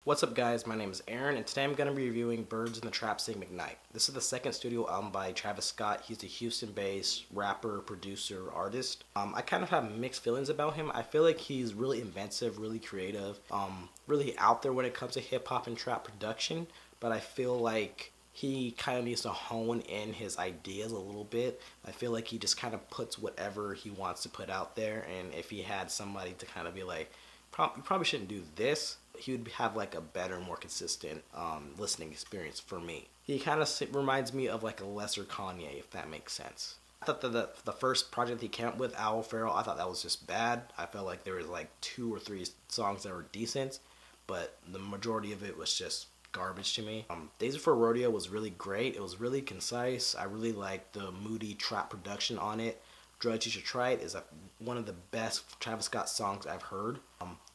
What's up guys, my name is Aaron and today I'm going to be reviewing Beibs and the Trap Sing McKnight. This is the second studio album by Travis Scott. He's a Houston-based rapper, producer, artist. I kind of have mixed feelings about him. I feel like he's really inventive, really creative, really out there when it comes to hip-hop and trap production, but I feel like he kind of needs to hone in his ideas a little bit. I feel like he just kind of puts whatever he wants to put out there, and if he had somebody to kind of be like, you probably shouldn't do this, he would have like a better, more consistent listening experience for me. He kind of reminds me of like a lesser Kanye, if that makes sense. I thought that the first project he came up with, Owl Pharaoh, I thought that was just bad. I felt like there was like 2 or 3 songs that were decent, but the majority of it was just garbage to me. Days Before Rodeo was really great. It was really concise. I really liked the moody trap production on it. Drugs You Should Try It is one of the best Travis Scott songs I've heard.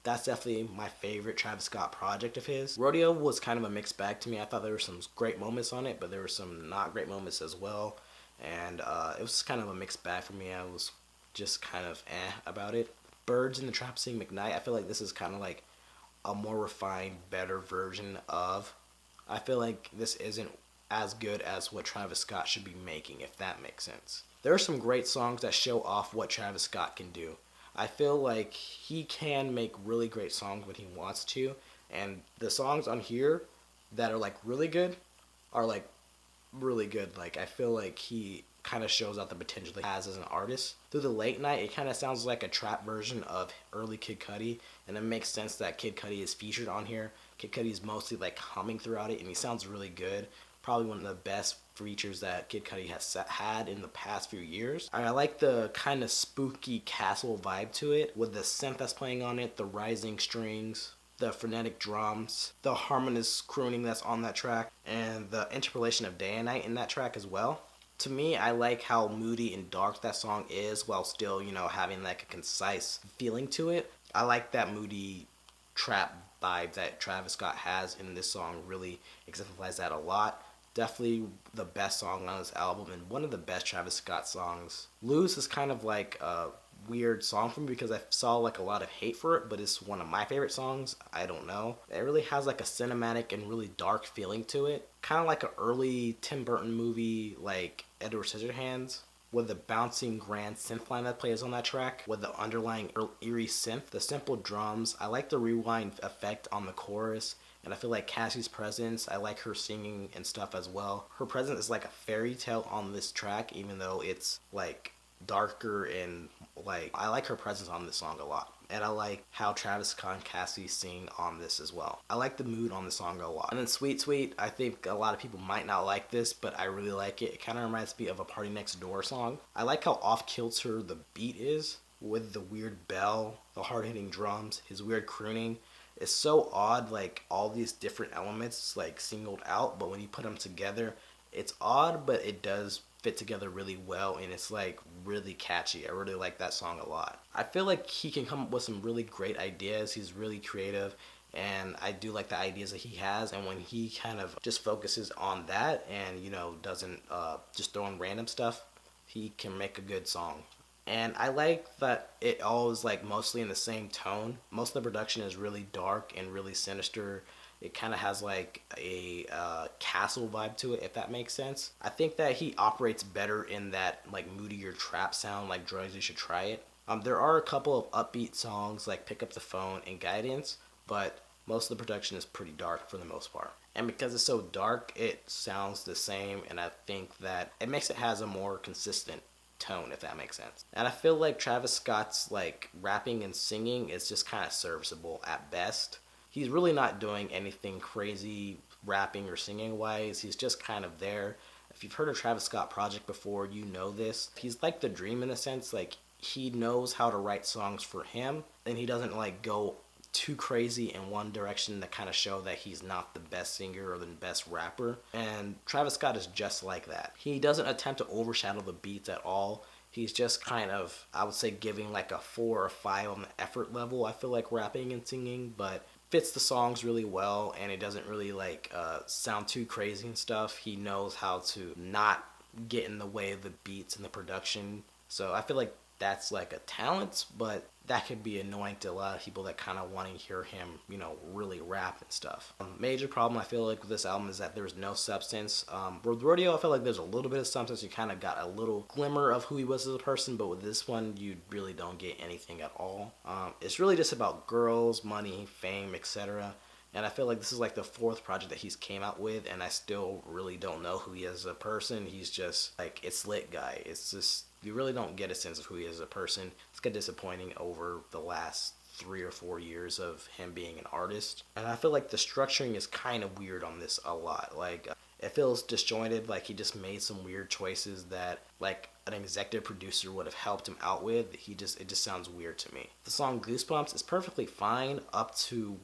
That's definitely my favorite Travis Scott project of his. Rodeo was kind of a mixed bag to me. I thought there were some great moments on it, but there were some not great moments as well. And it was kind of a mixed bag for me. I was just kind of about it. Beibs and the Trap Sing McKnight, I feel like this is kind of like a more refined, better version of. I feel like this isn't as good as what Travis Scott should be making, if that makes sense. There are some great songs that show off what Travis Scott can do. I feel like he can make really great songs when he wants to, and the songs on here that are like really good are like really good. Like I feel like he kind of shows out the potential he has as an artist. Through the Late Night, it kind of sounds like a trap version of early Kid Cudi, and it makes sense that Kid Cudi is featured on here. Kid Cudi is mostly like humming throughout it, and he sounds really good. Probably one of the best features that Kid Cudi has had in the past few years. I like the kind of spooky castle vibe to it, with the synth that's playing on it, the rising strings, the frenetic drums, the harmonious crooning that's on that track, and the interpolation of day and night in that track as well. To me, I like how moody and dark that song is while still, having like a concise feeling to it. I like that moody trap vibe that Travis Scott has in this song, really exemplifies that a lot. Definitely the best song on this album and one of the best Travis Scott songs. Lose is kind of like a weird song for me because I saw like a lot of hate for it, but it's one of my favorite songs. I don't know. It really has like a cinematic and really dark feeling to it. Kind of like an early Tim Burton movie like Edward Scissorhands, with the bouncing grand synth line that plays on that track, with the underlying eerie synth, the simple drums. I like the rewind effect on the chorus, and I feel like Cassie's presence, I like her singing and stuff as well. Her presence is like a fairy tale on this track, even though it's like darker, and like I like her presence on this song a lot. And I like how Travis Scott and Cassie sing on this as well. I like the mood on the song a lot. And then Sweet Sweet, I think a lot of people might not like this, but I really like it. It kind of reminds me of a Party Next Door song. I like how off-kilter the beat is, with the weird bell, the hard-hitting drums, his weird crooning. It's so odd, like all these different elements like singled out, but when you put them together, it's odd, but it does fit together really well, and it's like really catchy. I really like that song a lot. I feel like he can come up with some really great ideas. He's really creative, and I do like the ideas that he has, and when he kind of just focuses on that and doesn't just throw in random stuff, he can make a good song. And I like that it all is like mostly in the same tone. Most of the production is really dark and really sinister. It kind of has like a castle vibe to it, if that makes sense. I think that he operates better in that like moodier trap sound, like Drugs You Should Try It. There are a couple of upbeat songs like Pick Up the Phone and Guidance, but most of the production is pretty dark for the most part. And because it's so dark, it sounds the same, and I think that it makes it has a more consistent tone, if that makes sense. And I feel like Travis Scott's like rapping and singing is just kind of serviceable at best. He's really not doing anything crazy rapping or singing wise. He's just kind of there. If you've heard a Travis Scott project before, you know this. He's like the dream in a sense. Like he knows how to write songs for him, and he doesn't like go too crazy in one direction to kind of show that he's not the best singer or the best rapper. And Travis Scott is just like that. He doesn't attempt to overshadow the beats at all. He's just kind of, I would say, giving like a 4 or 5 on the effort level, I feel like, rapping and singing, but fits the songs really well, and it doesn't really like sound too crazy and stuff. He knows how to not get in the way of the beats and the production. So I feel like that's like a talent, but that could be annoying to a lot of people that kind of want to hear him, really rap and stuff. Major problem I feel like with this album is that there's no substance. With Rodeo, I feel like there's a little bit of substance. You kind of got a little glimmer of who he was as a person, but with this one, you really don't get anything at all. It's really just about girls, money, fame, etc. And I feel like this is like the fourth project that he's came out with, and I still really don't know who he is as a person. He's just like, it's lit guy. It's just, you really don't get a sense of who he is as a person. It's got disappointing over the last 3 or 4 years of him being an artist. And I feel like the structuring is kind of weird on this a lot. Like, it feels disjointed, like he just made some weird choices that like an executive producer would have helped him out with. It just sounds weird to me. The song Goosebumps is perfectly fine up to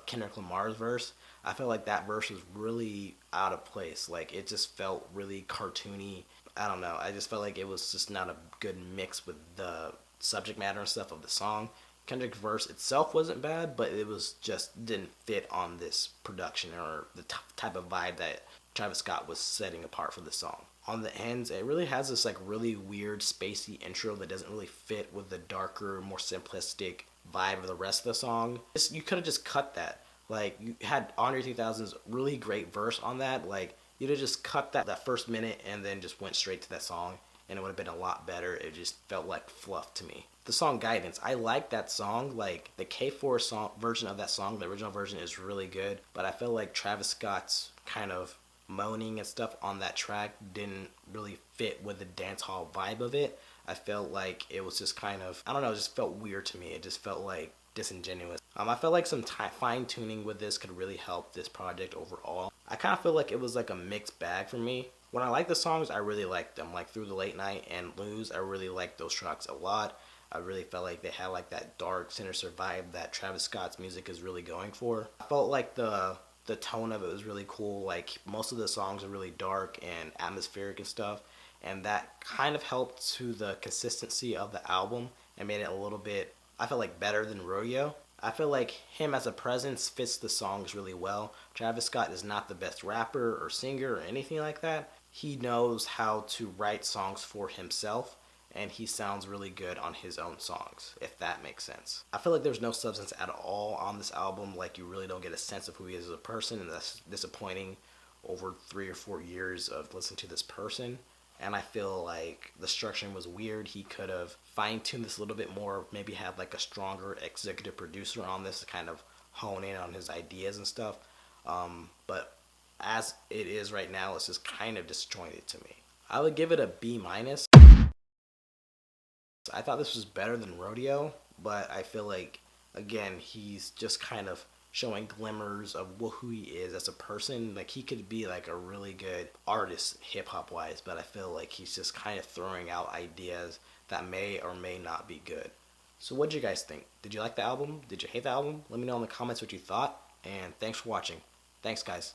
Kendrick Lamar's verse. I feel like that verse was really out of place. Like, it just felt really cartoony. I don't know. I just felt like it was just not a good mix with the subject matter and stuff of the song. Kendrick's verse itself wasn't bad, but it was just didn't fit on this production or the type of vibe that Travis Scott was setting apart for the song. On the ends, it really has this like really weird spacey intro that doesn't really fit with the darker, more simplistic vibe of the rest of the song. You could have just cut that. Like, you had Andre 3000's really great verse on that. Like, you'd have just cut that first minute and then just went straight to that song, and it would have been a lot better. It just felt like fluff to me. The song Guidance, I like that song. Like, the K4 song version of that song, the original version, is really good, but I feel like Travis Scott's kind of moaning and stuff on that track didn't really fit with the dancehall vibe of it. I felt like it was just kind of, I don't know, it just felt weird to me. It just felt like disingenuous. I felt like some fine tuning with this could really help this project overall. I kind of feel like it was like a mixed bag for me. When I like the songs, I really liked them. Like Through the Late Night and Lose, I really liked those tracks a lot. I really felt like they had like that dark, sinister vibe that Travis Scott's music is really going for. I felt like the tone of it was really cool. Like, most of the songs are really dark and atmospheric and stuff, and that kind of helped to the consistency of the album and made it a little bit, I feel like, better than Rodeo. I feel like him as a presence fits the songs really well. Travis Scott is not the best rapper or singer or anything like that. He knows how to write songs for himself, and he sounds really good on his own songs, if that makes sense. I feel like there's no substance at all on this album. Like, you really don't get a sense of who he is as a person, and that's disappointing over 3 or 4 years of listening to this person. And I feel like the structuring was weird. He could have fine-tuned this a little bit more, maybe had like a stronger executive producer on this to kind of hone in on his ideas and stuff. But as it is right now, it's just kind of disjointed to me. I would give it a B minus. I thought this was better than Rodeo, but I feel like, again, he's just kind of showing glimmers of who he is as a person. Like, he could be like a really good artist hip-hop wise, but I feel like he's just kind of throwing out ideas that may or may not be good. So what did you guys think? Did you like the album? Did you hate the album? Let me know in the comments what you thought, and thanks for watching. Thanks, guys.